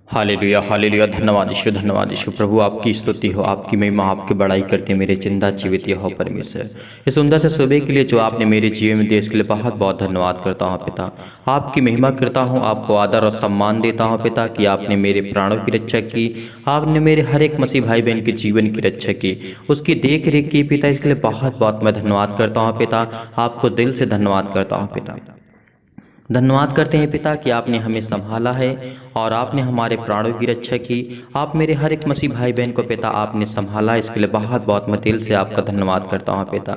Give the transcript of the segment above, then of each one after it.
Hallelujah hallelujah. धन्यवाद यीशु प्रभु, आपकी स्तुति हो, आपकी महिमा, आपकी बड़ाई करते मेरे जिंदा जीवित हो परमेश्वर। इस सुंदर से सुबह के लिए जो आपने मेरे जीवन में दिया इसके लिए बहुत बहुत धन्यवाद करता हूँ पिता। आपकी महिमा करता हूँ, आपको आदर और सम्मान देता हूँ पिता कि आपने मेरे प्राणों की रक्षा की, आपने मेरे हर एक मसीह भाई बहन के जीवन की रक्षा की, उसकी देख रेख की पिता। इसके लिए बहुत बहुत मैं धन्यवाद करता हूँ पिता, आपको दिल से धन्यवाद करता हूँ पिता। धन्यवाद करते हैं पिता कि आपने हमें संभाला है और आपने हमारे प्राणों की रक्षा की। आप मेरे हर एक मसीह भाई बहन को पिता आपने संभाला, इसके लिए बहुत बहुत मैं दिल से आपका धन्यवाद करता हूं पिता।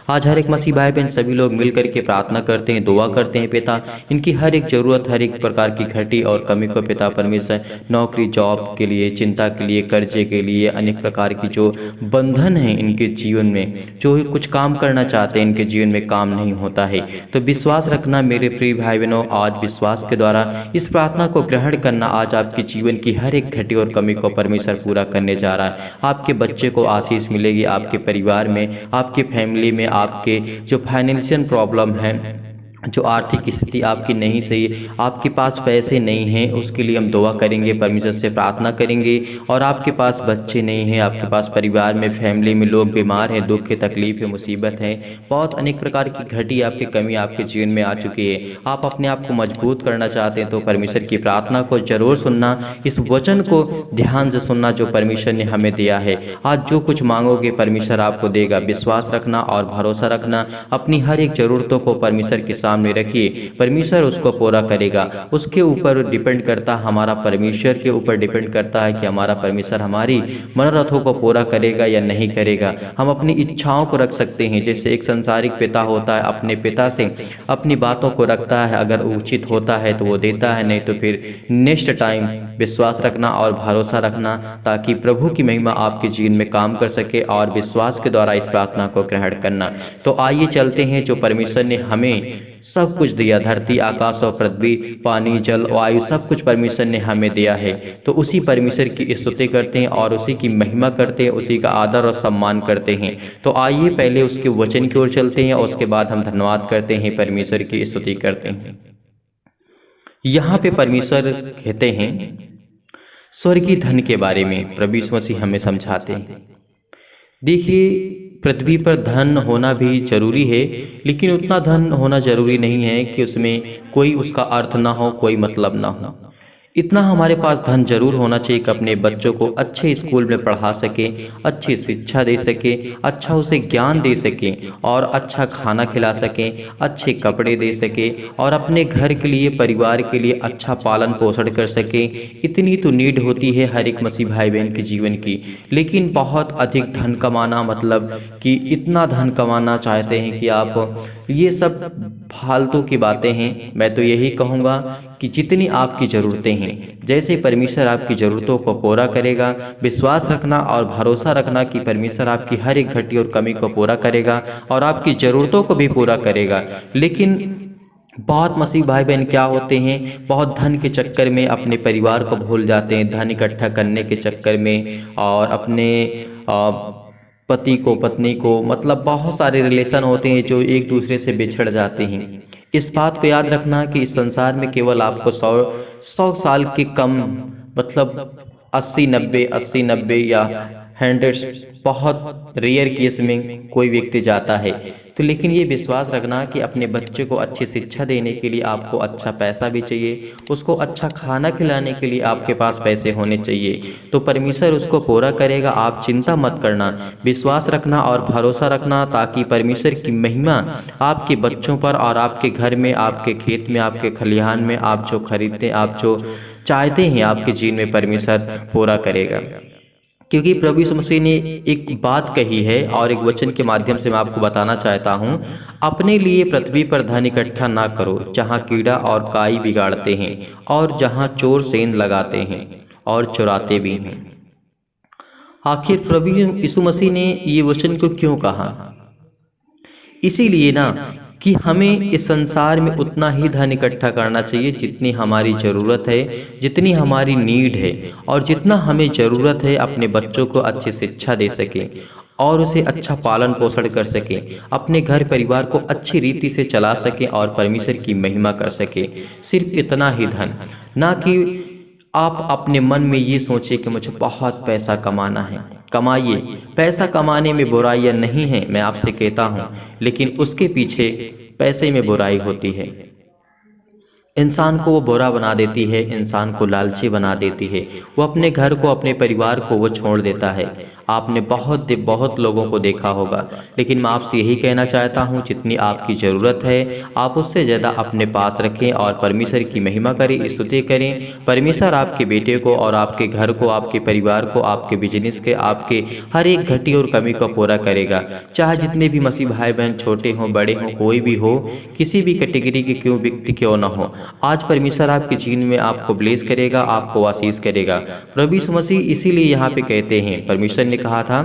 आज हर एक मसीह भाई बहन सभी लोग मिल करके प्रार्थना करते हैं, दुआ करते हैं पिता। इनकी हर एक ज़रूरत, हर एक प्रकार की घटी और कमी को पिता परमेश्वर, नौकरी जॉब के लिए, चिंता के लिए, कर्जे के लिए, अनेक प्रकार की जो बंधन है इनके जीवन में, जो कुछ काम करना चाहते हैं इनके जीवन में काम नहीं होता है, तो विश्वास रखना मेरे प्रिय भाई बहनों, आज विश्वास के द्वारा इस प्रार्थना को ग्रहण करना, आज आपके जीवन की हर एक घटी और कमी को परमेश्वर पूरा करने जा रहा है। आपके बच्चे को आशीष मिलेगी, आपके परिवार में, आपके फैमिली में, आपके जो फाइनेंशियल प्रॉब्लम है, जो आर्थिक स्थिति आपकी नहीं सही, आपके पास पैसे नहीं हैं, उसके लिए हम दुआ करेंगे, परमेश्वर से प्रार्थना करेंगे। और आपके पास बच्चे नहीं हैं, आपके पास परिवार में, फैमिली में लोग बीमार हैं, दुख है, तकलीफ है, मुसीबत है, बहुत अनेक प्रकार की घटी आपकी कमी आपके जीवन में आ चुकी है। आप अपने आप को मजबूत करना चाहते हैं तो परमेश्वर की प्रार्थना को जरूर सुनना, इस वचन को ध्यान से सुनना जो परमेश्वर ने हमें दिया है। आज जो कुछ मांगोगे परमेश्वर आपको देगा, विश्वास रखना और भरोसा रखना। अपनी हर एक जरूरतों को परमेश्वर के सामने रखिए, परमेश्वर उसको पूरा करेगा। उसके ऊपर डिपेंड करता, हमारा परमेश्वर के ऊपर डिपेंड करता है कि हमारा परमेश्वर हमारी मनोरथों को पूरा करेगा या नहीं करेगा। हम अपनी इच्छाओं को रख सकते हैं, जैसे एक संसारिक पिता होता है अपने पिता से अपनी बातों को रखता है, अगर उचित होता है तो वो देता है, नहीं तो फिर नेक्स्ट टाइम। विश्वास रखना और भरोसा रखना ताकि प्रभु की महिमा आपके जीवन में काम कर सके, और विश्वास के द्वारा इस प्रार्थना को ग्रहण करना। तो आइए चलते हैं, जो परमेश्वर ने हमें सब कुछ दिया, धरती आकाश और पृथ्वी, पानी जल वायु, सब कुछ परमेश्वर ने हमें दिया है, तो उसी परमेश्वर की स्तुति करते हैं और उसी की महिमा करते हैं, उसी का आदर और सम्मान करते हैं। तो आइए पहले उसके वचन की ओर चलते हैं और उसके बाद हम धन्यवाद करते हैं, परमेश्वर की स्तुति करते हैं। यहाँ पे परमेश्वर कहते हैं स्वर्गीय धन के बारे में, प्रभु यीशु मसीह हमें समझाते हैं। देखिए, पृथ्वी पर धन होना भी जरूरी है, लेकिन उतना धन होना जरूरी नहीं है कि उसमें कोई उसका अर्थ ना हो, कोई मतलब ना हो। इतना हमारे पास धन जरूर होना चाहिए कि अपने बच्चों को अच्छे स्कूल में पढ़ा सके, अच्छी शिक्षा दे सके, अच्छा उसे ज्ञान दे सके, और अच्छा खाना खिला सके, अच्छे कपड़े दे सके, और अपने घर के लिए, परिवार के लिए अच्छा पालन पोषण कर सके। इतनी तो नीड होती है हर एक मसीह भाई बहन के जीवन की। लेकिन बहुत अधिक धन कमाना, मतलब कि इतना धन कमाना चाहते हैं कि आप, ये सब फालतू की बातें हैं। मैं तो यही कहूँगा कि जितनी आपकी ज़रूरतें हैं, जैसे परमेश्वर आपकी ज़रूरतों को पूरा करेगा, विश्वास रखना और भरोसा रखना कि परमेश्वर आपकी हर एक घटी और कमी को पूरा करेगा और आपकी ज़रूरतों को भी पूरा करेगा। लेकिन बहुत मसीह भाई बहन क्या होते हैं, बहुत धन के चक्कर में अपने परिवार को भूल जाते हैं, धन इकट्ठा करने के चक्कर में, और अपने पति को, पत्नी को, मतलब बहुत सारे रिलेशन होते हैं जो एक दूसरे से बिछड़ जाते हैं। इस बात को याद रखना कि इस संसार में केवल आपको 100 साल के कम, मतलब 80-90 या 100, बहुत रेयर केस में कोई व्यक्ति जाता है। तो लेकिन ये विश्वास रखना कि अपने बच्चे को अच्छी शिक्षा देने के लिए आपको अच्छा पैसा भी चाहिए, उसको अच्छा खाना खिलाने के लिए आपके पास पैसे होने चाहिए, तो परमेश्वर उसको पूरा करेगा। आप चिंता मत करना, विश्वास रखना और भरोसा रखना, ताकि परमेश्वर की महिमा आपके बच्चों पर और आपके घर में, आपके खेत में, आपके खलिहान में, आप जो खरीदते, आप जो चाहते हैं आपके जीवन में परमेश्वर पूरा करेगा। क्योंकि प्रभु यीशु मसीह ने एक बात कही है और एक वचन के माध्यम से मैं आपको बताना चाहता हूँ, अपने लिए पृथ्वी पर धन इकट्ठा ना करो, जहाँ कीड़ा और काई बिगाड़ते हैं और जहाँ चोर सेंध लगाते हैं और चुराते भी हैं। आखिर प्रभु यीशु मसीह ने ये वचन को क्यों कहा? इसीलिए ना कि हमें इस संसार में उतना ही धन इकट्ठा करना चाहिए जितनी हमारी ज़रूरत है, जितनी हमारी नीड है, और जितना हमें ज़रूरत है अपने बच्चों को अच्छी शिक्षा दे सके और उसे अच्छा पालन पोषण कर सके, अपने घर परिवार को अच्छी रीति से चला सके और परमेश्वर की महिमा कर सके। सिर्फ इतना ही धन, ना कि आप अपने मन में ये सोचिए कि मुझे बहुत पैसा कमाना है, कमाइए। पैसा कमाने में बुराइयां नहीं है, मैं आपसे कहता हूँ, लेकिन उसके पीछे पैसे में बुराई होती है। इंसान को वो बुरा बना देती है, इंसान को लालची बना देती है, वो अपने घर को, अपने परिवार को वो छोड़ देता है। आपने बहुत लोगों को देखा होगा, लेकिन मैं आपसे यही कहना चाहता हूँ, जितनी आपकी ज़रूरत है आप उससे ज़्यादा अपने पास रखें और परमेश्वर की महिमा करें, स्तुति करें। परमेश्वर आपके बेटे को और आपके घर को, आपके परिवार को, आपके बिजनेस के, आपके हर एक घटी और कमी को पूरा करेगा। चाहे जितने भी मसीह भाई बहन छोटे हों बड़े हों, कोई भी हो, किसी भी कैटेगरी के क्यों व्यक्ति क्यों ना हो, आज परमेश्वर आपके जीवन में आपको ब्लेस करेगा, आपको आशीष करेगा। प्रभु यीशु मसीह इसीलिए यहाँ पे कहते हैं, परमेश्वर ने कहा था,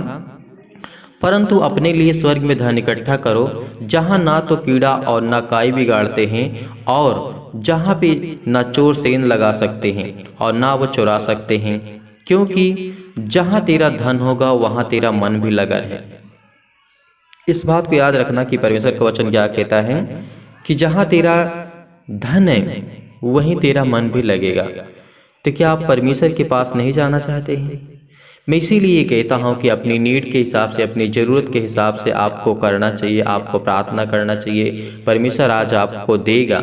परंतु अपने लिए स्वर्ग में धन इकट्ठा करो, जहाँ ना तो कीड़ा और ना काई बिगाड़ते हैं, और जहाँ पे ना चोर सेंध लगा सकते हैं और ना वो चुरा सकते हैं, क्योंकि जहाँ तेरा धन होगा वहाँ तेरा मन भी लगा है। इस बात को याद रखना कि परमेश्वर का वचन क्या कहता है कि जहाँ तेरा धन है वहीं तेरा मन भी लगेगा। तो क्या आप परमेश्वर के पास नहीं जाना चाहते हैं? मैं इसीलिए कहता हूं कि अपनी नीड के हिसाब से, अपनी ज़रूरत के हिसाब से आपको करना चाहिए, आपको प्रार्थना करना चाहिए। परमेश्वर आज आपको देगा।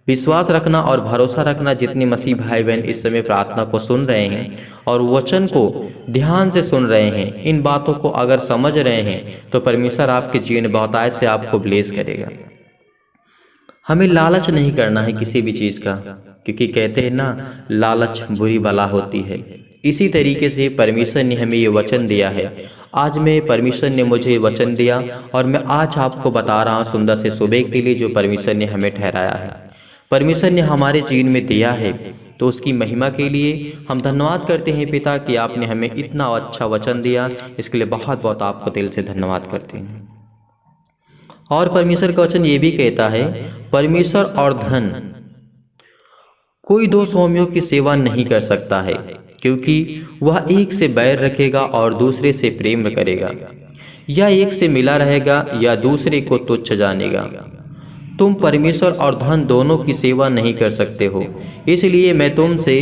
विश्वास रखना और भरोसा रखना। जितने मसीह भाई बहन इस समय प्रार्थना को सुन रहे हैं और वचन को ध्यान से सुन रहे हैं, इन बातों को अगर समझ रहे हैं, तो परमेश्वर आपके जीवन बहुतायत से आपको ब्लेस करेगा। हमें लालच नहीं करना है किसी भी चीज़ का, क्योंकि कहते हैं ना, लालच बुरी बला होती है। इसी तरीके से परमेश्वर ने हमें ये वचन दिया है। आज मैं, परमेश्वर ने मुझे ये वचन दिया और मैं आज आपको बता रहा हूँ सुंदर से सुबह के लिए जो परमेश्वर ने हमें ठहराया है, परमेश्वर ने हमारे जीवन में दिया है। तो उसकी महिमा के लिए हम धन्यवाद करते हैं पिता कि आपने हमें इतना अच्छा वचन दिया। इसके लिए बहुत बहुत आपको दिल से धन्यवाद करते हैं। और परमेश्वर का वचन ये भी कहता है, परमेश्वर और धन, कोई दो स्वामियों की सेवा नहीं कर सकता है, क्योंकि वह एक से बैर रखेगा और दूसरे से प्रेम करेगा, या एक से मिला रहेगा या दूसरे को तुच्छ जानेगा। तुम परमेश्वर और धन दोनों की सेवा नहीं कर सकते हो। इसलिए मैं तुमसे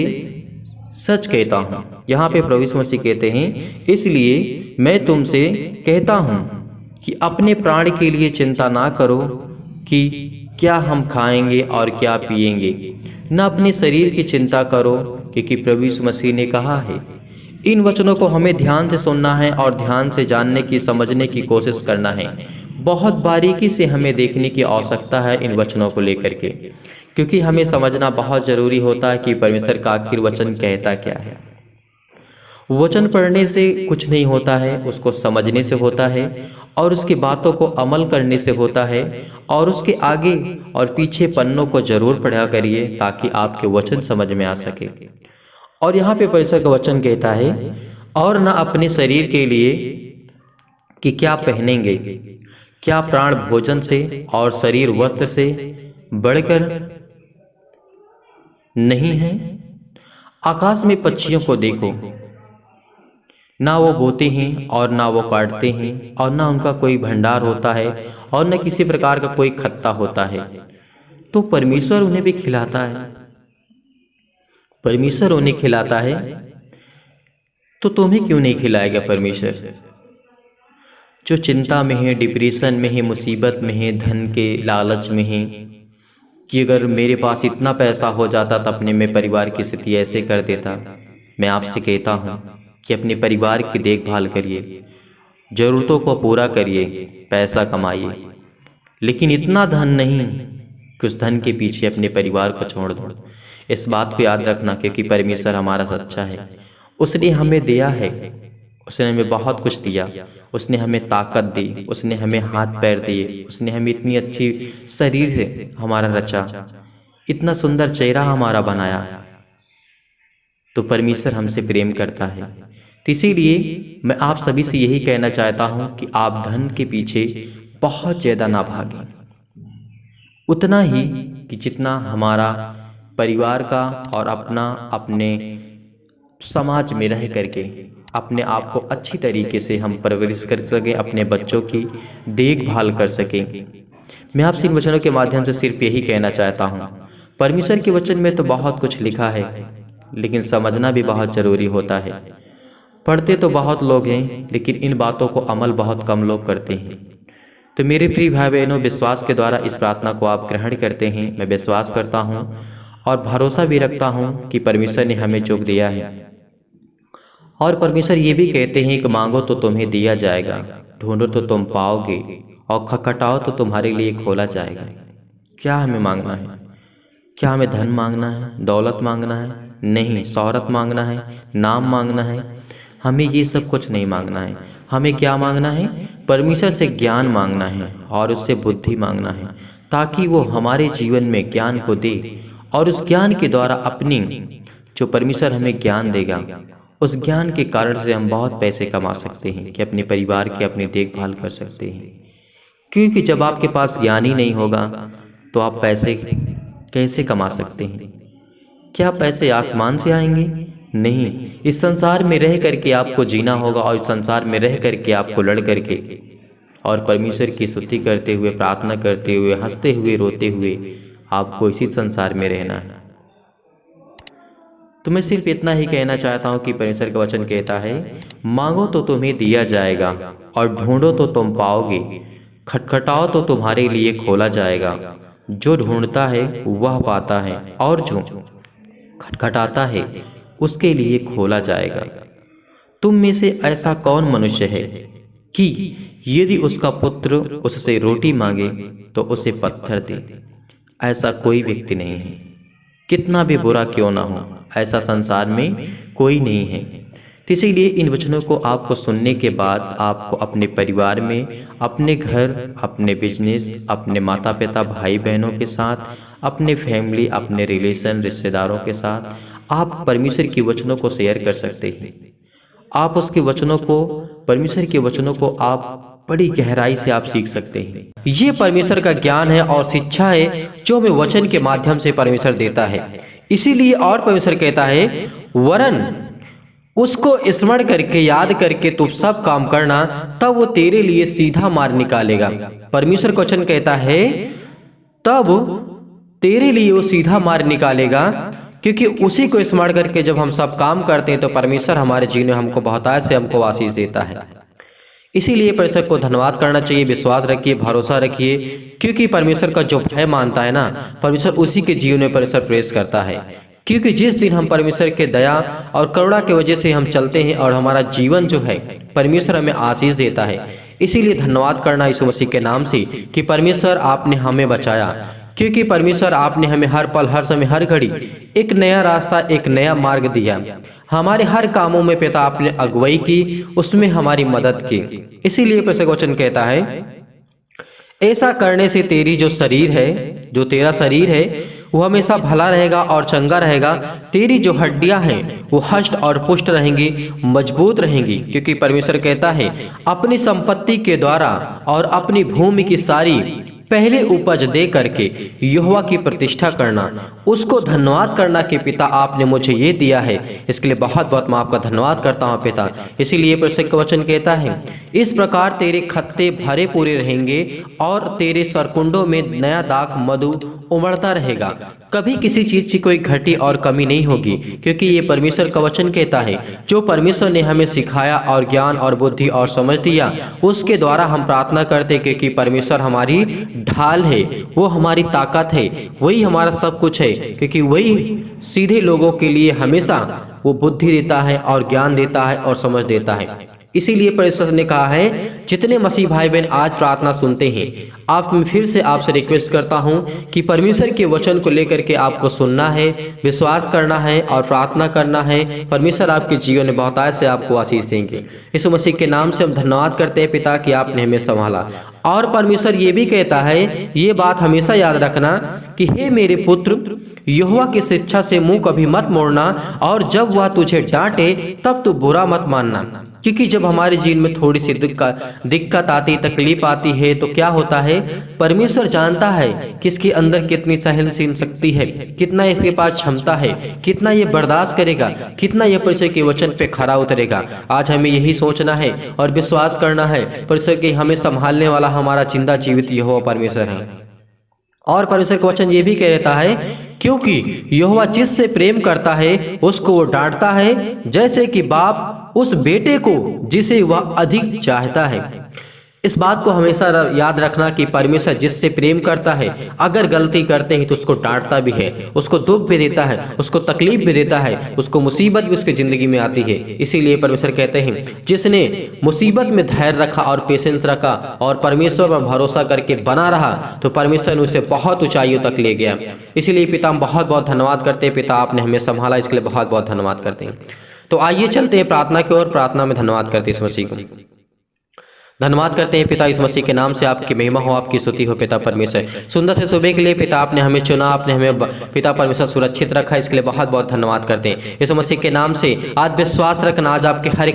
सच कहता हूँ, यहाँ पे प्रभु यीशु मसीह कहते हैं, इसलिए मैं तुमसे कहता हूँ कि अपने प्राण के लिए चिंता ना करो कि क्या हम खाएंगे और क्या पिएंगे, न अपने शरीर की चिंता करो, क्योंकि प्रभु यीशु मसीह ने कहा है। इन वचनों को हमें ध्यान से सुनना है और ध्यान से जानने की, समझने की कोशिश करना है। बहुत बारीकी से हमें देखने की आवश्यकता है इन वचनों को लेकर के, क्योंकि हमें समझना बहुत ज़रूरी होता है कि परमेश्वर का आखिर वचन कहता क्या है। वचन पढ़ने से कुछ नहीं होता है, उसको समझने से होता है और उसकी बातों को अमल करने से होता है। और उसके आगे और पीछे पन्नों को जरूर पढ़ा करिए ताकि आपके वचन समझ में आ सके। और यहाँ पे परमेश्वर का वचन कहता है, और न अपने शरीर के लिए कि क्या पहनेंगे, क्या प्राण भोजन से और शरीर वस्त्र से बढ़कर नहीं है। आकाश में पक्षियों को देखो, ना वो बोते हैं और ना वो काटते हैं और ना उनका कोई भंडार होता है और न किसी प्रकार का कोई खत्ता होता है, तो परमेश्वर उन्हें भी खिलाता है। परमेश्वर उन्हें खिलाता है तो तुम्हें क्यों नहीं खिलाएगा परमेश्वर? जो चिंता में है, डिप्रेशन में है, मुसीबत में है, धन के लालच में है कि अगर मेरे पास इतना पैसा हो जाता तो अपने में परिवार की स्थिति ऐसे कर देता। मैं आपसे कहता हूँ कि अपने परिवार की देखभाल करिए, ज़रूरतों को पूरा करिए, पैसा कमाइए, लेकिन इतना धन नहीं कि उस धन के पीछे अपने परिवार को छोड़ दो। इस बात को याद रखना, क्योंकि परमेश्वर हमारा सच्चा है। उसने हमें दिया है, उसने हमें बहुत कुछ दिया। उसने हमें ताकत दी, उसने हमें हाथ पैर दिए, उसने हमें इतनी अच्छी शरीर से हमारा रचा, इतना सुंदर चेहरा हमारा बनाया। तो परमेश्वर हमसे प्रेम करता है। तो इसीलिए मैं आप सभी से यही कहना चाहता हूँ कि आप धन के पीछे बहुत ज़्यादा ना भागें, उतना ही कि जितना हमारा परिवार का और अपने समाज में रह करके अपने आप को अच्छी तरीके से हम परवरिश कर सकें, अपने बच्चों की देखभाल कर सकें। मैं आपसे इन वचनों के माध्यम से सिर्फ यही कहना चाहता हूँ, परमेश्वर के वचन में तो बहुत कुछ लिखा है, लेकिन समझना भी बहुत ज़रूरी होता है। पढ़ते तो बहुत लोग हैं, लेकिन इन बातों को अमल बहुत कम लोग करते हैं। तो मेरे प्रिय भाई बहनों, विश्वास के द्वारा इस प्रार्थना को आप ग्रहण करते हैं। मैं विश्वास करता हूँ और भरोसा भी रखता हूँ कि परमेश्वर ने हमें जो दिया है, और परमेश्वर ये भी कहते हैं कि मांगो तो तुम्हें दिया जाएगा, ढूंढो तो तुम पाओगे, और खटखटाओ तो तुम्हारे लिए खोला जाएगा। क्या हमें मांगना है? क्या हमें धन मांगना है, दौलत मांगना है? नहीं। शोहरत मांगना है, नाम मांगना है? हमें ये सब कुछ नहीं मांगना है। हमें क्या मांगना है? परमेश्वर से ज्ञान मांगना है और उससे बुद्धि मांगना है, ताकि वो हमारे जीवन में ज्ञान को दे, और उस ज्ञान के द्वारा अपनी जो परमेश्वर हमें ज्ञान देगा, उस ज्ञान के कारण से हम बहुत पैसे कमा सकते हैं कि अपने परिवार की अपनी देखभाल कर सकते हैं। क्योंकि जब आपके पास ज्ञान ही नहीं होगा तो आप पैसे कैसे कमा सकते हैं? क्या पैसे आसमान से आएंगे? नहीं। इस संसार में रह करके आपको जीना होगा, और इस संसार में रह करके आपको लड़ करके और परमेश्वर की स्तुति करते हुए, प्रार्थना करते हुए, हंसते हुए, रोते हुए आपको इसी संसार में रहना है। तो मैं सिर्फ इतना ही कहना चाहता हूँ कि परमेश्वर का वचन कहता है, मांगो तो तुम्हें दिया जाएगा, और ढूंढो तो तुम पाओगे, खटखटाओ तो तुम्हारे लिए खोला जाएगा। जो ढूंढता है वह पाता है, और जो खटखटाता है उसके लिए खोला जाएगा। तुम में से ऐसा कौन मनुष्य है कि यदि उसका पुत्र उससे रोटी मांगे तो उसे पत्थर दे? ऐसा कोई व्यक्ति नहीं है, कितना भी बुरा क्यों ना हो, ऐसा संसार में कोई नहीं है। तो इसीलिए इन वचनों को आपको सुनने के बाद आपको अपने परिवार में, अपने घर, अपने बिजनेस, अपने माता पिता, भाई बहनों के साथ, अपने फैमिली, अपने रिलेशन, रिश्तेदारों के साथ आप परमेश्वर के वचनों को शेयर कर सकते हैं। आप उसके वचनों को, परमेश्वर के वचनों को आप बड़ी गहराई से आप सीख सकते हैं। ये परमेश्वर का ज्ञान है और शिक्षा है जो हमें वचन के माध्यम से परमेश्वर देता है। इसीलिए और परमेश्वर कहता है, वरन उसको स्मरण करके, याद करके तुम सब काम करना, तब वो तेरे लिए सीधा मार्ग निकालेगा। परमेश्वर का वचन कहता है तब तेरे लिए वो सीधा मार्ग निकालेगा, क्योंकि उसी को स्मरण करके जब हम सब काम करते हैं तो परमेश्वर हमारे जीवन में हमको बहुतायत से हमको आशीष देता है। इसीलिए परमेश्वर को धन्यवाद करना चाहिए। विश्वास रखिए, भरोसा रखिए, क्योंकि परमेश्वर का जो भय मानता है ना, परमेश्वर उसी के जीवन में परमेश्वर प्रवेश करता है। क्योंकि जिस दिन हम परमेश्वर के दया और करुणा की वजह से हम चलते हैं और हमारा जीवन जो है परमेश्वर हमें आशीष देता है। इसीलिए धन्यवाद करना यीशु मसीह के नाम से कि परमेश्वर आपने हमें बचाया, क्योंकि परमेश्वर आपने हमें हर पल, हर समय, हर घड़ी एक नया रास्ता, एक नया मार्ग दिया। हमारे हर कामों में पिता आपने अगुवाई की, उसमें हमारी मदद की। इसीलिए परमेश्वर का वचन कहता है, ऐसा करने से तेरी जो शरीर है, जो तेरा शरीर है वो हमेशा भला रहेगा और चंगा रहेगा। तेरी जो हड्डियां हैं वो हष्ट और पुष्ट रहेंगी, मजबूत रहेंगी। क्योंकि परमेश्वर कहता है, अपनी संपत्ति के द्वारा और अपनी भूमि की सारी पहले उपज दे करके यहोवा की प्रतिष्ठा करना, उसको धन्यवाद करना कि पिता आपने मुझे ये दिया है, इसके लिए बहुत बहुत मैं आपका धन्यवाद करता हूँ पिता। इसीलिए परमेश्वर का वचन कहता है, इस प्रकार तेरे खत्ते भरे पूरे रहेंगे और तेरे सरकुंडों में नया दाख मधु उमड़ता रहेगा। कभी किसी चीज की कोई घटी और कमी नहीं होगी, क्योंकि ये परमेश्वर का वचन कहता है, जो परमेश्वर ने हमें सिखाया और ज्ञान और बुद्धि और समझ दिया, उसके द्वारा हम प्रार्थना करते, क्योंकि परमेश्वर हमारी ढाल है, वो हमारी ताकत है, वही हमारा सब कुछ है। क्योंकि वही सीधे लोगों के लिए हमेशा वो बुद्धि देता है और ज्ञान देता है और समझ देता है। इसीलिए परमेश्वर ने कहा है, जितने मसीह भाई बहन आज प्रार्थना सुनते हैं, आप मैं फिर से आपसे रिक्वेस्ट करता हूं कि परमेश्वर के वचन को लेकर के आपको सुनना है, विश्वास करना है और प्रार्थना करना है। परमेश्वर आपके जीवन में बहुतायत से आपको आशीष देंगे। यीशु मसीह के नाम से हम धन्यवाद करते हैं पिता कि आपने हमें संभाला। और परमेश्वर ये भी कहता है, ये बात हमेशा याद रखना कि हे मेरे पुत्र, यहोवा की शिक्षा से मुंह कभी मत मोड़ना, और जब वह तुझे डांटे तब तू बुरा मत मानना। क्योंकि जब हमारे जीवन में थोड़ी सी दिक्कत आती, तकलीफ आती है, तो क्या होता है, परमेश्वर जानता है किसके अंदर कितनी सहनशील शक्ति है, कितना इसके पास क्षमता है, कितना ये बर्दाश्त करेगा, कितना ये परमेश्वर के वचन पे खरा उतरेगा। आज हमें यही सोचना है और विश्वास करना है, परमेश्वर के हमें संभालने वाला हमारा जिंदा जीवित यहोवा परमेश्वर है। और परमेश्वर का वचन ये भी कह देता है, क्योंकि यहोवा जिससे प्रेम करता है उसको वो डांटता है, जैसे कि बाप उस बेटे को जिसे वह अधिक चाहता है। इस बात को हमेशा याद रखना कि परमेश्वर जिससे प्रेम करता है, अगर गलती करते हैं तो उसको डांटता भी है, उसको दुख भी देता है, उसको तकलीफ भी देता है, उसको मुसीबत भी उसकी जिंदगी में आती है। इसीलिए परमेश्वर कहते हैं, जिसने मुसीबत में धैर्य रखा और पेशेंस रखा और परमेश्वर पर भरोसा करके बना रहा, तो परमेश्वर ने उसे बहुत ऊंचाइयों तक ले गया। इसीलिए पिता हम बहुत बहुत धन्यवाद करते हैं। पिता आपने हमें संभाला, इसके लिए बहुत बहुत धन्यवाद करते हैं। तो आइए चलते हैं प्रार्थना की ओर। प्रार्थना में धन्यवाद करते हैं इस मसीह को। धन्यवाद करते हैं पिता, इस मसीह के नाम से आपकी महिमा हो, आपकी स्तुति हो पिता परमेश्वर। सुंदर से सुबह के लिए पिता आपने हमें चुना, आपने हमें पिता परमेश्वर सुरक्षित रखा, इसके लिए बहुत बहुत धन्यवाद करते हैं। इस मसीह के नाम से आज विश्वास रखना, आज आपके हर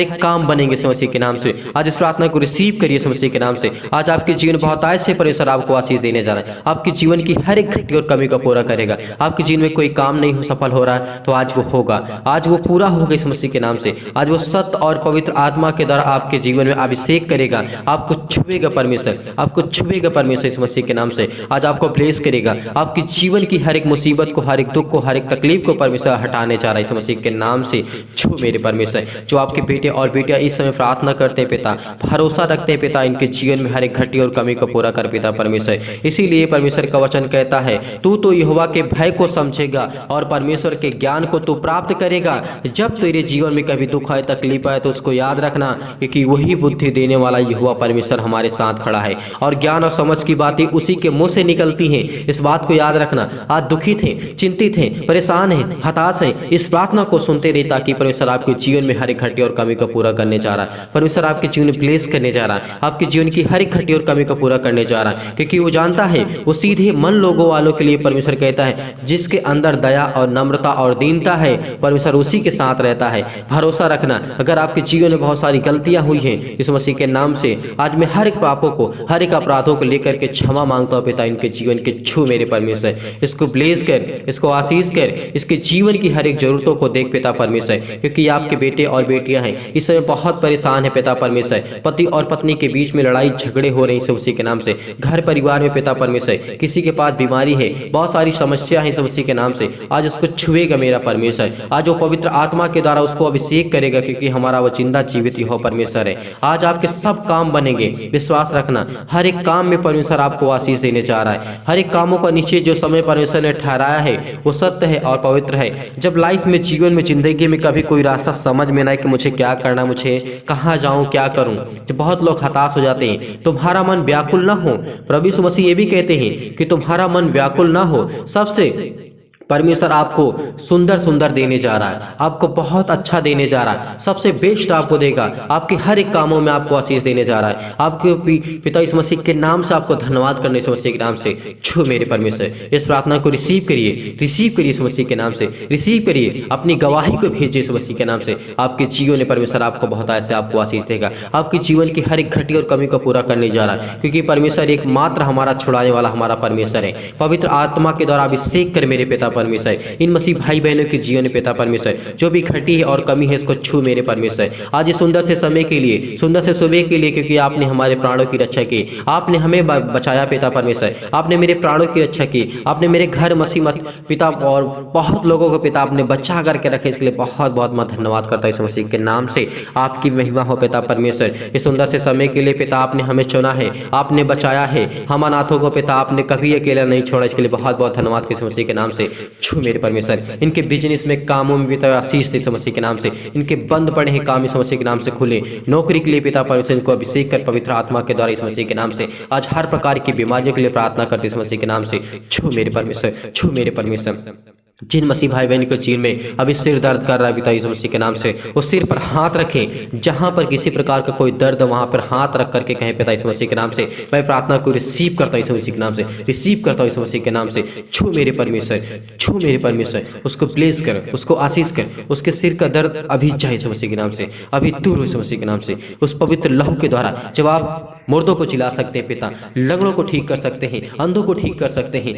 एक काम बनेंगे इस मसीह के नाम से। आज इस प्रार्थना को रिसीव करिए इस मसीह के नाम से। आज आपके जीवन बहुत आय से परमेश्वर आपको आशीष देने जा रहा है। आपके जीवन की हर एक घटी और कमी को पूरा करेगा। आपके जीवन में कोई काम नहीं सफल हो रहा है तो आज वो होगा, आज वो पूरा होगा इस मसीह के नाम से। आज वो सत्य और पवित्र आत्मा के द्वारा आपके जीवन में अभिषेक करेगा, आपको छुएगा परमेश्वर, आपको छुएगा परमेश्वर इस मसीह के नाम से। आज आपको ब्लेस करेगा, आपकी जीवन की हर एक मुसीबत को, हर एक दुख को, हर एक तकलीफ को परमेश्वर हटाने जा रहा है इस मसीह के नाम से। छू मेरे परमेश्वर। जो आपके बेटे और बेटियां इस समय प्रार्थना करते हैं पिता, भरोसा रखते हैं पिता, इनके जीवन में हर एक घटी और कमी को पूरा कर पिता परमेश्वर। इसीलिए परमेश्वर का वचन कहता है, तू तो यहोवा के भय को समझेगा और परमेश्वर के ज्ञान को तू प्राप्त करेगा। जब तेरे जीवन में कभी दुख आए, तकलीफ आए, तो उसको याद रखना कि वही बुद्धि देने वाला यहोवा परमेश्वर हमारे साथ खड़ा है और ज्ञान और समझ की बातें उसी के मुंह से निकलती हैं। इस बात को याद रखना। आज दुखित हैं, चिंतित हैं, परेशान हैं, हताश हैं, इस प्रार्थना को सुनते रहिए, ताकि परमेश्वर आपके जीवन में हर एक घटी और कमी को पूरा करने जा रहा है। परमेश्वर आपके जीवन में ब्लेस करने जा रहा है, आपके जीवन की हर एक घटी और कमी को पूरा करने जा रहा है, क्योंकि वो जानता है, वो सीधे मन लोगों वालों के लिए परमेश्वर कहता है, जिसके अंदर दया और नम्रता और दीनता है, परमेश्वर उसी के साथ रहता है। भरोसा रखना। अगर आपके जीवन में बहुत सारी गलतियां हुई हैं, इस मसीह के नाम से आज मैं हर एक पापों को, हर एक अपराधों को लेकर के क्षमा मांगता हूं पिता। इनके जीवन के छू मेरे परमेश्वर, इसको ब्लेस कर, इसको आशीष कर, इसके जीवन की हर एक जरूरतों को देख पिता परमेश्वर, क्योंकि ये आपके बेटे और बेटियां हैं, इस समय बहुत परेशान है पिता परमेश्वर। पति और पत्नी के बीच में लड़ाई झगड़े हो रही है उसी के नाम से। घर परिवार में पिता परमेश्वर किसी के पास बीमारी है, बहुत सारी समस्या है उसी के नाम से। आज उसको छुएगा मेरा परमेश्वर। आज वो पवित्र आत्मा के द्वारा उसको अभिषेक करेगा, क्योंकि हमारा वो जिंदा जीवित यहोवा परमेश्वर है। आज आपके सब काम बनेंगे, विश्वास रखना। हर एक काम में परमेश्वर आपको आशीष देने जा रहा है। हर एक कामों का निश्चय जो समय परमेश्वर ने ठहराया है वो सत्य है और पवित्र है। जब लाइफ में, जीवन में, जिंदगी में कभी कोई रास्ता समझ में ना आए कि मुझे क्या करना, मुझे कहाँ जाऊं, क्या करूं, जब बहुत लोग हताश हो जाते हैं, तुम्हारा मन व्याकुल ना हो। प्रभु यीशु मसीह ये भी कहते हैं कि तुम्हारा मन व्याकुल ना हो। सबसे परमेश्वर आपको सुंदर सुंदर देने जा रहा है, आपको बहुत अच्छा देने जा रहा है, सबसे बेस्ट आपको देगा। आपके हर एक कामों में आपको आशीष देने जा रहा है। आपके पिता इस मसीह के नाम से आपको धन्यवाद करने इस मसीह के नाम से। छू मेरे परमेश्वर। इस प्रार्थना को रिसीव करिए, रिसीव करिए इस मसीह के नाम से, रिसीव करिए। अपनी गवाही को भेजिए इस मसीह के नाम से। आपके जीवन में परमेश्वर आपको बहुत ऐसे आपको आशीष देगा। आपके जीवन की हर एक घटी और कमी को पूरा करने जा रहा है, क्योंकि परमेश्वर एकमात्र हमारा छुड़ाने वाला हमारा परमेश्वर है। पवित्र आत्मा के द्वारा अभिषेक कर मेरे पिता परमेश्वर, इन मसीह भाई बहनों के जीवन में पिता परमेश्वर जो भी घटी है और कमी है, इसको छू मेरे परमेश्वर। आज इस सुंदर से समय के लिए, सुंदर से सुबह के लिए, क्योंकि आपने हमारे प्राणों की रक्षा की, आपने हमें बचाया पिता परमेश्वर, आपने मेरे प्राणों की रक्षा की, आपने मेरे घर मसीह मत पिता और बहुत लोगों को पिता आपने बचा करके रखे। इसके लिए बहुत बहुत मैं धन्यवाद करता हूँ इस मसीह के नाम से। आपकी महिमा हो पिता परमेश्वर। इस सुंदर से समय के लिए पिता आपने हमें चुना है, आपने बचाया है। हम अनाथों को पिता आपने कभी अकेला नहीं छोड़ा। इसके लिए बहुत बहुत धन्यवाद इस मसीह के नाम से। छू मेरे परमेश्वर। इनके बिजनेस में, कामों में पिता आशीष दे इस मसीह के नाम से। इनके बंद पड़े हैं काम इस मसीह के नाम से खुले। नौकरी के लिए पिता परमेश्वर इनको अभिषेक कर पवित्र आत्मा के द्वारा इस मसीह के नाम से। आज हर प्रकार की बीमारियों के लिए प्रार्थना करते इस मसीह के नाम से। छू मेरे परमेश्वर, छू मेरे परमेश्वर। जिन मसीह भाई बहन के जीवन में अभी सिर दर्द कर रहा है पिता यीशु मसीह के नाम से, उस सिर पर हाथ रखें। जहां पर किसी प्रकार का कोई दर्द, वहां पर हाथ रख करके कहें पिता यीशु मसीह के नाम से, मैं प्रार्थना को रिसीव करता हूं यीशु मसीह के नाम से, रिसीव करता हूं यीशु मसीह के नाम से। छू मेरे परमेश्वर, छू मेरे परमेश्वर। उसको ब्लेस कर, उसको आशीष कर। उसके सिर का दर्द अभी जाए यीशु मसीह के नाम से, अभी दूर हो यीशु मसीह के नाम से। उस पवित्र लहू के द्वारा जब आप मुर्दों को चिल्ला सकते हैं पिता, लंगड़ों को ठीक कर सकते हैं, अंधों को ठीक कर सकते हैं,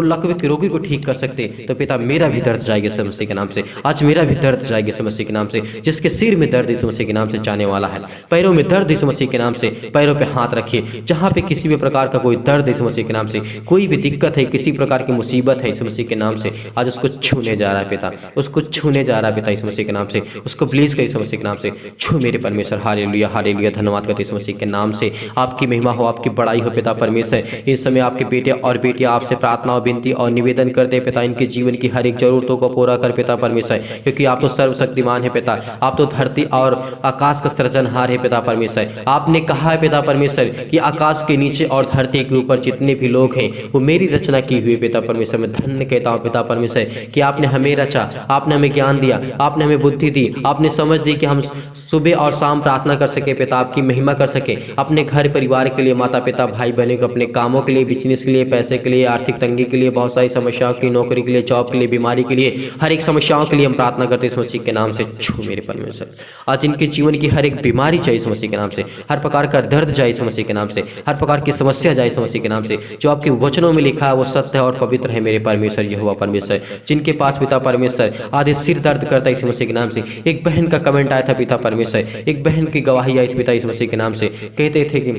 लकवे के रोगी को ठीक कर सकते हैं, तो पिता मेरा भी दर्द जाएगा यीशु मसीह के नाम से। आज मेरा भी दर्द जाएगा यीशु मसीह के नाम से। जिसके सिर में दर्द यीशु मसीह के नाम से जाने वाला है, पैरों में दर्द यीशु मसीह के नाम से, पैरों पे हाथ रखिए। जहाँ पे किसी भी प्रकार का कोई दर्द यीशु मसीह के नाम से, कोई भी दिक्कत है, किसी प्रकार की मुसीबत है यीशु मसीह के नाम से, आज उसको छूने जा रहा है पिता, उसको छूने जा रहा है पिता यीशु मसीह के नाम से। उसको ब्लीज कर यीशु मसीह के नाम से छू मेरे परमेश्वर। हालेलुया हालेलुया, धन्यवाद करते यीशु मसीह के नाम से। आपकी महिमा हो, आपकी बड़ाई हो पिता परमेश्वर। इस समय आपके बेटे और बेटियां आपसे प्रार्थना और विनती और निवेदन करते हैं पिता, इनके जीवन की हर एक जरूरतों को पूरा कर पिता परमेश्वर, क्योंकि आप तो सर्वशक्तिमान है पिता। आप तो धरती और आकाश का सृजनहार है पिता परमेश्वर। आपने कहा है पिता परमेश्वर कि आकाश के नीचे और धरती के ऊपर जितने भी लोग हैं वो मेरी रचना की हुई पिता परमेश्वर। मैं धन्य कहता हूँ पिता परमेश्वर कि आपने हमें रचा, आपने हमें ज्ञान दिया, आपने हमें बुद्धि दी, आपने समझ दी कि हम सुबह और शाम प्रार्थना कर सके पिता, आपकी महिमा कर सके, अपने घर परिवार के लिए, माता पिता भाई बहनों को, अपने कामों के लिए, बिजनेस के लिए, पैसे के लिए, आर्थिक तंगी के लिए, बहुत सारी समस्याओं की, नौकरी के लिए, जॉब के लिए, बीमारी के लिए, हर एक समस्याओं के लिए हम प्रार्थना करते हैं इस मसीह के नाम से। छू मेरे परमेश्वर, आज इनके जीवन की हर एक बीमारी चाहिए इस मसीह के नाम से, हर प्रकार का दर्द जाए इस मसीह के नाम से, हर प्रकार की समस्या जाए इस मसीह के नाम से। जो आपके वचनों में लिखा है वो सत्य है और पवित्र है मेरे परमेश्वर यहोवा परमेश्वर। जिनके पास पिता परमेश्वर आधे सिर दर्द करता है इस मसीह के नाम से। एक बहन का कमेंट आया था पिता परमेश्वर, एक बहन की गवाही आई थी पिता इस मसीह के नाम से, कहते थे कि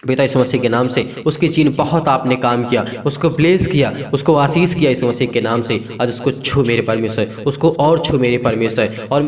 पिता इस मसीह के नाम से उसके जीवन बहुत आपने काम किया, उसको ब्लेस किया, उसको आशीष किया इस मसीह के नाम से। आज उसको छू मेरे परमेश्वर, उसको और छू मेरे परमेश्वर। और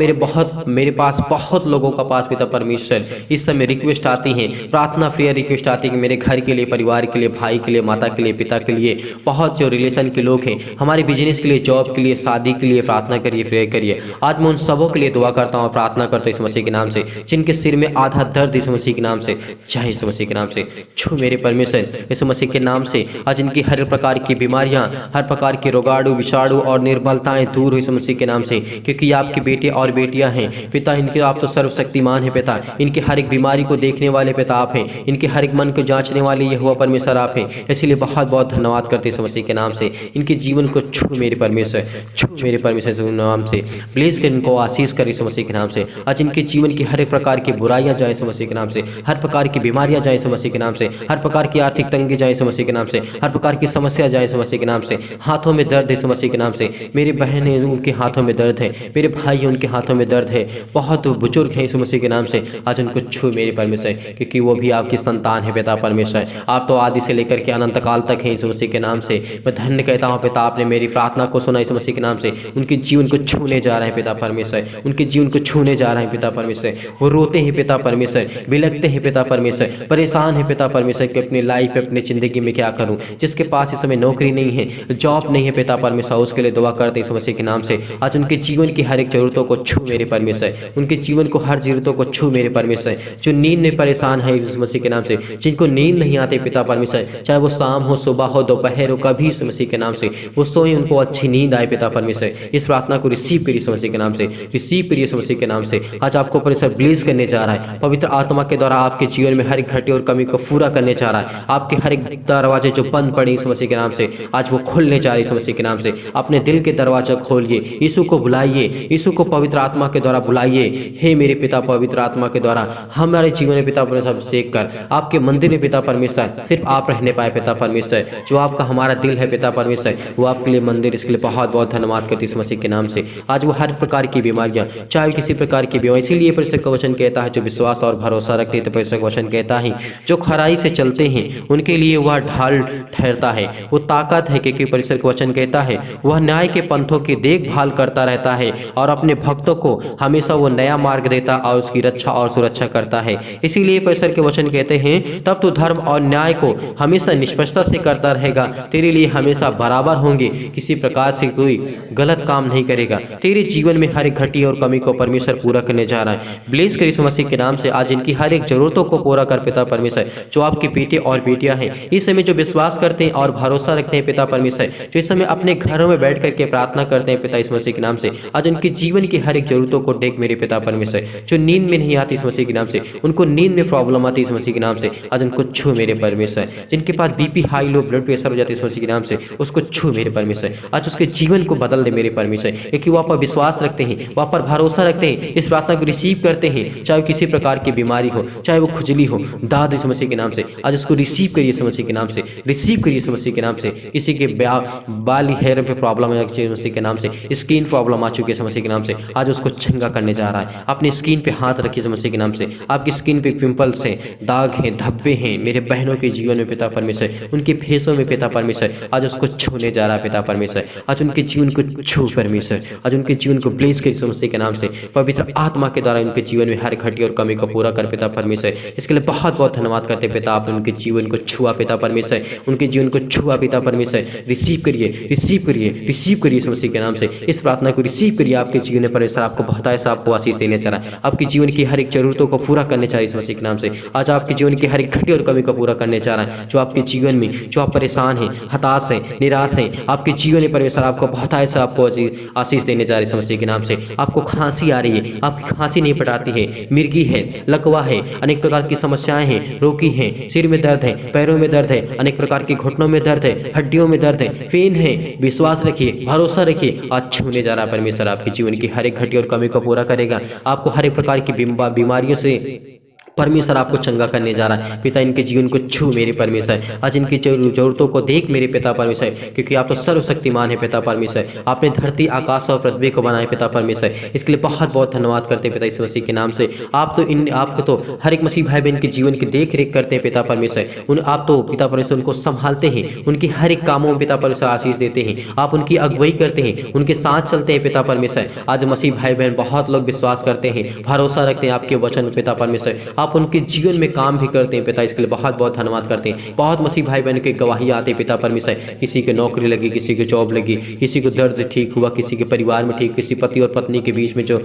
मेरे पास बहुत लोगों का पास पिता परमेश्वर इस समय रिक्वेस्ट आती हैं, प्रार्थना प्रेयर रिक्वेस्ट आती है कि मेरे घर के लिए, परिवार के लिए, भाई के लिए, माता के लिए, पिता के लिए, बहुत जो रिलेशन के लोग हैं, हमारे बिजनेस के लिए, जॉब के लिए, शादी के लिए प्रार्थना करिए, प्रेयर करिए। आज मैं उन सबों के लिए दुआ करता हूँ, प्रार्थना करता हूँ इस मसीह के नाम से, जिनके सिर में आधा दर्द इस मसीह के नाम से चाहे इस मसीह के नाम से छू मेरे परमेश्वर यीशु मसीह के नाम से। आज इनकी हर प्रकार की बीमारियां, हर प्रकार के रोगाणु, विषाणु और निर्बलताएं दूर हो इस मसीह के नाम से, क्योंकि आपके बेटे और बेटियां हैं पिता। इनके आप तो सर्वशक्तिमान है पिता, इनकी हर एक बीमारी को देखने वाले पिता आप हैं, इनके हर एक मन को जांचने वाले यहोवा परमेश्वर आप हैं। इसलिए बहुत बहुत धन्यवाद करते इस मसीह के नाम से। इनके जीवन को छू मेरे परमेश्वर, छू मेरे परमेश्वर के नाम से, ब्लेस कर इनको आशीष कर इस मसीह के नाम से। आज इनके जीवन की हर एक प्रकार की बुराइयां जाए इस मसीह के नाम से, हर प्रकार की बीमारियां जाए इस मसीह के नाम से, हर प्रकार की आर्थिक तंगी जाए इस मसीह के नाम से, हर प्रकार की समस्या जाए इस मसीह के नाम से। हाथों में दर्द है इस मसीह के नाम से, मेरी बहन है उनके हाथों में दर्द है, मेरे भाई हैं उनके हाथों में दर्द है, बहुत बुजुर्ग हैं इस मसीह के नाम से। आज उनको छू मेरे परमेश्वर, क्योंकि वो भी आपकी संतान है पिता परमेश्वर। आप तो आदि से लेकर के अनंत काल तक हैं इस मसीह के नाम से। मैं धन्य कहता हूँ पिता, आपने मेरी प्रार्थना को सुना इस मसीह के नाम से। उनके जीवन को छूने जा रहे हैं पिता परमेश्वर, उनके जीवन को छूने जा रहे हैं पिता परमेश्वर। वो रोते हैं पिता परमेश्वर, बिलखते हैं पिता परमेश्वर, परेशान है पिता परमेश्वर कि अपनी लाइफ पे, अपनी जिंदगी में क्या करूं। जिसके पास इस समय नौकरी नहीं है, जॉब नहीं है पिता परमेश्वर, उसके लिए दुआ करते इस मसीह के नाम से। आज उनके जीवन की हर एक जरूरतों को छू मेरे परमेश्वर, उनके जीवन को हर जरूरतों को छू मेरे परमेश्वर। जो नींद में परेशान है इस मसीह के नाम से, जिनको नींद नहीं आते पिता परमेश्वर, चाहे वो शाम हो, सुबह हो, दोपहर हो, कभी इस मसीह के नाम से वो सोए, उनको अच्छी नींद आए पिता परमेश्वर। इस प्रार्थना को रिसीव करिए इस मसीह के नाम से, रिसीव करिए इस मसीह के नाम से। आज आपको परमेश्वर ब्लेस करने जा रहा है, पवित्र आत्मा के द्वारा आपके जीवन में हर एक घटी और कमी को पूरा करने जा रहा है। आपके हर एक दरवाजे जो बंद पड़े इस मसीह के नाम से, आज वो खुलने जा रहे इस मसीह के नाम से। अपने दिल के दरवाजा खोलिए, यीशु को बुलाइए, यीशु को पवित्र आत्मा के द्वारा बुलाइए। हे मेरे पिता, पवित्र आत्मा के द्वारा हमारे जीवन में पिता परमेश्वर अभिषेक कर, आपके मंदिर में पिता परमेश्वर सिर्फ आप रहने पाए पिता परमेश्वर। जो आपका हमारा दिल है पिता परमेश्र, वो आपके लिए मंदिर, इसके लिए बहुत बहुत धन्यवाद करती इस मसीह के नाम से। आज वो हर प्रकार की बीमारियां, चाहे किसी प्रकार की बीमारी, इसीलिए परमेश्वर का वचन कहता है जो विश्वास और भरोसा रखते हैं, तो परमेश्वर का वचन कहता है जो खराई से चलते हैं उनके लिए वह ढाल ठहरता है, वो ताकत है, क्योंकि परमेश्वर का वचन कहता है वह न्याय के पंथों की देखभाल करता रहता है और अपने भक्तों को हमेशा वो नया मार्ग देता और उसकी रक्षा और सुरक्षा करता है। इसीलिए परमेश्वर के वचन कहते हैं तब तो धर्म और न्याय को हमेशा निष्पक्षता से करता रहेगा, तेरे लिए हमेशा बराबर होंगे, किसी प्रकार से कोई गलत काम नहीं करेगा। तेरे जीवन में हर एक घटी और कमी को परमेश्वर पूरा करने जा रहा है। ब्लेस कर यीशु मसीह के नाम से आज इनकी हर एक जरूरतों को पूरा कर पिता परमेश्वर। जो आपके बेटे और बेटियां हैं इस समय जो विश्वास करते हैं और भरोसा रखते हैं पिता परमेश्वर, जो इस समय अपने घरों में बैठ करके प्रार्थना करते हैं पिता इस मसीह के नाम से, आज उनके जीवन की हर एक जरूरतों को देख मेरे पिता परमेश्वर। जो नींद में नहीं आती इस मसीह के नाम से, उनको नींद में प्रॉब्लम आती इस मसीह के नाम से, आज उनको छू मेरे परमेश्वर। जिनके पास बीपी हाई, लो, ब्लड प्रेशर हो जाता है इस मसीह के नाम से, उसको छू मेरे परमेश्वर। आज उसके जीवन को बदल दे मेरे परमेश्वर, क्योंकि वो आप पर विश्वास रखते हैं, वो आप पर भरोसा रखते हैं, इस प्रार्थना को रिसीव करते हैं। चाहे किसी प्रकार की बीमारी हो, चाहे वो खुजली हो, दाद इस मसीह के नाम से। आज उसको रिसीव करिए यीशु मसीह के नाम से, रिसीव करिए यीशु मसीह के नाम से। किसी के बाल हेयर पे प्रॉब्लम है यीशु मसीह के नाम से, स्किन प्रॉब्लम आ चुकी है यीशु मसीह के नाम से, आज उसको चंगा करने जा रहा है। अपनी स्किन पे हाथ रखिए यीशु मसीह के नाम से। आपकी स्किन पे पिंपल्स हैं, दाग हैं, धब्बे हैं, मेरे बहनों के जीवन में पिता परमेश्वर, उनके फेसों में पिता परमेश्वर, आज उसको छूने जा रहा है पिता परमेश्वर। आज उनके जीवन को छू परमेश्वर, आज उनके जीवन को ब्लेस कर यीशु मसीह के नाम से। पवित्र आत्मा के द्वारा उनके जीवन में हर घटी और कमी को पूरा कर पिता परमेश्वर। इसके लिए बहुत बहुत धन्यवाद करते पिता, आपने उनके जीवन को छुआ पिता परमेश्वर, उनके जीवन को छुआ पिता परमेश्वर। रिसीव करिए, रिसीव करिए, रिसीव करिए यीशु मसीह के नाम से। इस प्रार्थना को रिसीव करिए। आपके जीवन में परमेश्वर आपको बहुत ऐसा आपको आशीष देने चाह रहा है, आपके जीवन की हर एक जरूरतों को पूरा करने चाह रहा है यीशु मसीह के नाम से। आज आपके जीवन की हर एक घटी और कमी को पूरा करने चाह रहा है। जो आपके जीवन में जो आप परेशान हैं, हताश हैं, निराश हैं, आपके जीवन में परमेश्वर आपको बहुत ऐसा आपको आशीष देने जा रहे हैं यीशु मसीह के नाम से। आपको खांसी आ रही है, आपकी खांसी नहीं पटाती है, मिर्गी है, लकवा है, अनेक प्रकार की समस्याएं हैं, रोकी हैं, सिर में दर्द है, पैरों में दर्द है, अनेक प्रकार के घुटनों में दर्द है, हड्डियों में दर्द है, पेन है, विश्वास रखिए, भरोसा रखिए। आज छूने जा रहा है परमेश्वर, आपके जीवन की हर एक घटी और कमी को पूरा करेगा। आपको हर एक प्रकार की बीमारियों से परमेश्वर आपको चंगा करने जा रहा है। पिता इनके जीवन को छू मेरे परमेश्वर, आज इनकी जरूरतों को देख मेरे पिता परमेश्वर, क्योंकि आप तो सर्वशक्तिमान है पिता परमेश्वर। आपने धरती, आकाश और पृथ्वी को बनाया पिता परमेश्वर। इसके लिए बहुत बहुत धन्यवाद करते पिता इस मसीह के नाम से। आपको तो हर एक मसीह भाई बहन के जीवन की देख रेख करते हैं पिता परमेश्वर। आप तो पिता परमेश्वर उनको संभालते हैं, उनकी हर एक कामों में पिता परमेश्वर आशीष देते हैं। आप उनकी अगुवाई करते हैं, उनके साथ चलते हैं पिता परमेश्वर। आज मसीह भाई बहन बहुत लोग विश्वास करते हैं, भरोसा रखते हैं आपके वचन में पिता परमेश्वर। आप उनके जीवन में काम भी करते हैं पिता, इसके लिए बहुत बहुत धन्यवाद करते हैं। बहुत मसीह भाई बहन के गवाही आते हैं पिता परमेश्वर। किसी की नौकरी लगी, किसी की जॉब लगी, किसी को दर्द ठीक हुआ, किसी के परिवार में ठीक, किसी पति और पत्नी के बीच में जो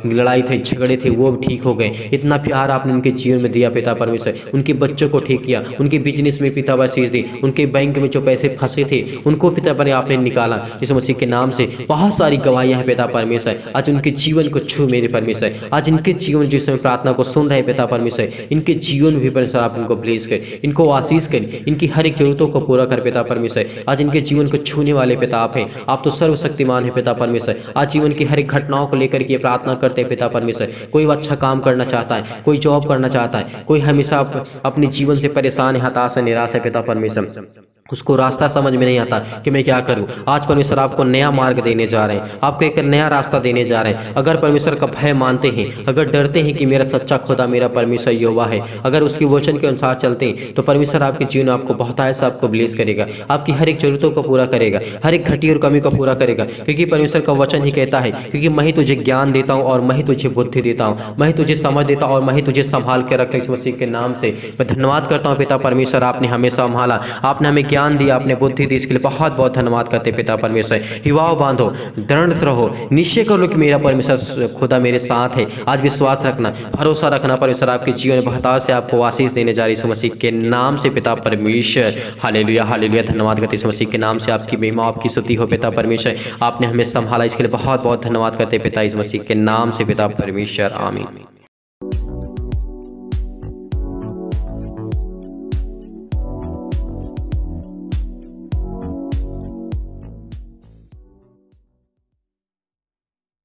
लड़ाई थे, झगड़े थे, वो भी ठीक हो गए। इतना प्यार आपने उनके जीवन में दिया पिता परमेश्वर। उनके बच्चों को ठीक किया, उनके बिजनेस में पिता आशीष दी, उनके बैंक में जो पैसे फंसे थे उनको पिता पर आपने निकाला इस मसीह के नाम से। बहुत सारी गवाहियां हैं पिता परमेश्वर। आज उनके जीवन को छू मेरे परमेश्वर। आज इनके जीवन जिस समय प्रार्थना को सुन रहे पिता परमेश्वर, इनके जीवन भी परमेश्वर आप इनको ब्लेस कर, इनको आशीष कर, इनकी हर एक जरूरतों को पूरा कर पिता परमेश्वर। आज इनके जीवन को छूने वाले पिता आप हैं, आप तो सर्वशक्तिमान है पिता परमेश्वर। आज जीवन की हर एक घटनाओं को लेकर के प्रार्थना करते हैं पिता परमेश्वर। कोई अच्छा काम करना चाहता है, कोई जॉब करना चाहता है, कोई हमेशा अपने जीवन से परेशान है, हताश है, निराश है पिता परमेश्वर। उसको रास्ता समझ में नहीं आता कि मैं क्या करूं। आज परमेश्वर आपको नया मार्ग देने जा रहे हैं, आपको एक नया रास्ता देने जा रहे हैं। अगर परमेश्वर का भय मानते हैं, अगर डरते हैं कि मेरा सच्चा खुदा मेरा परमेश्वर यहोवा है, अगर उसके वचन के अनुसार चलते हैं, तो परमेश्वर आपके जीवन में आपको बहुत ऐसा आपको ब्लेस करेगा, आपकी हर एक जरूरतों को पूरा करेगा, हर एक घटी और कमी को पूरा करेगा। क्योंकि परमेश्वर का वचन ही कहता है, क्योंकि मैं ही तुझे ज्ञान देता हूँ और मैं ही तुझे बुद्धि देता हूँ, मैं ही तुझे समझ देता हूँ और मैं ही तुझे संभाल के रखता हूँ। इस मसीह के नाम से मैं धन्यवाद करता हूँ पिता परमेश्वर। आपने हमें संभाला, आपने हमें ज्ञान दिया, आपने बुद्धि दी, इसके लिए बहुत बहुत धन्यवाद करते पिता परमेश्वर। हिवाओ बांधो, दृढ़ रहो, निश्चय कर लो कि मेरा परमेश्वर खुदा मेरे साथ है। आज विश्वास रखना, भरोसा रखना, परमेश्वर आपके जीवन में बहुत से आपको आशीष देने जा रही है मसीह के नाम से पिता परमेश्वर। हालेलुया, हालेलुया, धन्यवाद करते मसीह के नाम से। आपकी महिमा, आपकी स्तुति हो पिता परमेश्वर। आपने हमें संभाला, इसके लिए बहुत बहुत धन्यवाद करते पिता इस मसीह के नाम से पिता परमेश्वर। आमीन।